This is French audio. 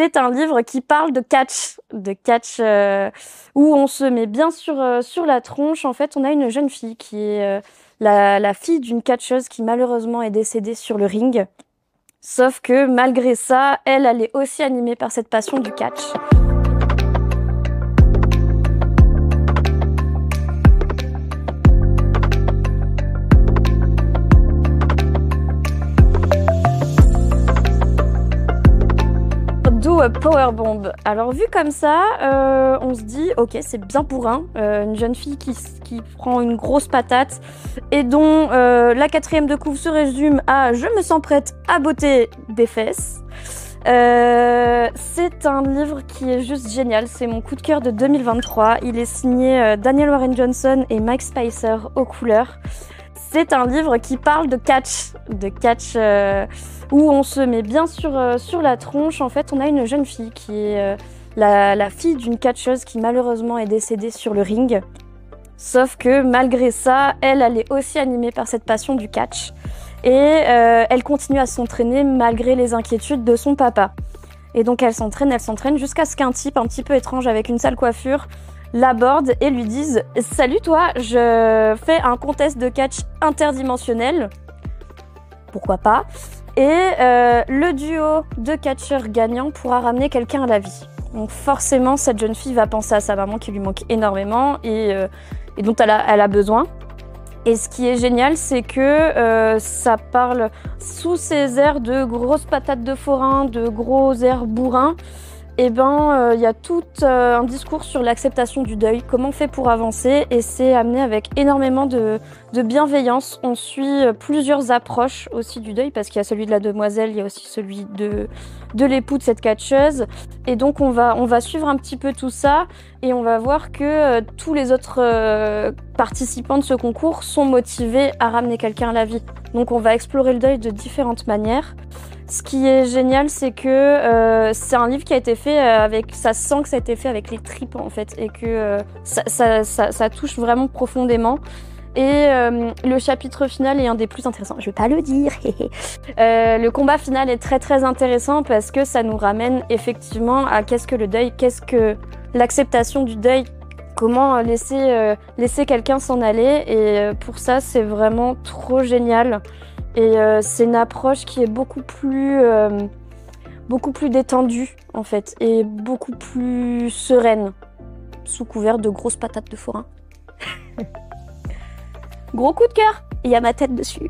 C'est un livre qui parle de catch où on se met bien sur la tronche. En fait, on a une jeune fille qui est la fille d'une catcheuse qui malheureusement est décédée sur le ring. Sauf que malgré ça, elle est aussi animée par cette passion du catch. Do a powerbomb. Alors vu comme ça, on se dit ok, c'est bien bourrin, une jeune fille qui prend une grosse patate et dont la quatrième de couve se résume à je me sens prête à botter des fesses. C'est un livre qui est juste génial, c'est mon coup de cœur de 2023. Il est signé Daniel Warren Johnson et Mike Spicer aux couleurs. C'est un livre qui parle de catch où on se met bien sur la tronche. En fait, on a une jeune fille qui est la fille d'une catcheuse qui malheureusement est décédée sur le ring. Sauf que malgré ça, elle est aussi animée par cette passion du catch. Et elle continue à s'entraîner malgré les inquiétudes de son papa. Et donc elle s'entraîne jusqu'à ce qu'un type un petit peu étrange avec une sale coiffure l'aborde et lui dise « Salut toi, je fais un contest de catch interdimensionnel. » Pourquoi pas? Et le duo de catcheurs gagnants pourra ramener quelqu'un à la vie. Donc forcément, cette jeune fille va penser à sa maman qui lui manque énormément et dont elle a besoin. Et ce qui est génial, c'est que ça parle sous ces airs de grosses patates de forain, de gros airs bourrins. Et ben, y a tout un discours sur l'acceptation du deuil, comment on fait pour avancer, et c'est amené avec énormément de bienveillance. On suit plusieurs approches aussi du deuil, parce qu'il y a celui de la demoiselle, il y a aussi celui de l'époux de cette catcheuse. Et donc on va suivre un petit peu tout ça, et on va voir que tous les autres participants de ce concours sont motivés à ramener quelqu'un à la vie. Donc on va explorer le deuil de différentes manières. Ce qui est génial, c'est que c'est un livre qui a été fait avec... Ça sent que ça a été fait avec les tripes, en fait, et que ça touche vraiment profondément. Et le chapitre final est un des plus intéressants. Je vais pas le dire. Le combat final est très très intéressant parce que ça nous ramène effectivement à qu'est-ce que le deuil, qu'est-ce que l'acceptation du deuil, comment laisser quelqu'un s'en aller. Et pour ça, c'est vraiment trop génial. Et c'est une approche qui est beaucoup plus détendue en fait et beaucoup plus sereine, sous couvert de grosses patates de forain. Gros coup de cœur, il y a ma tête dessus.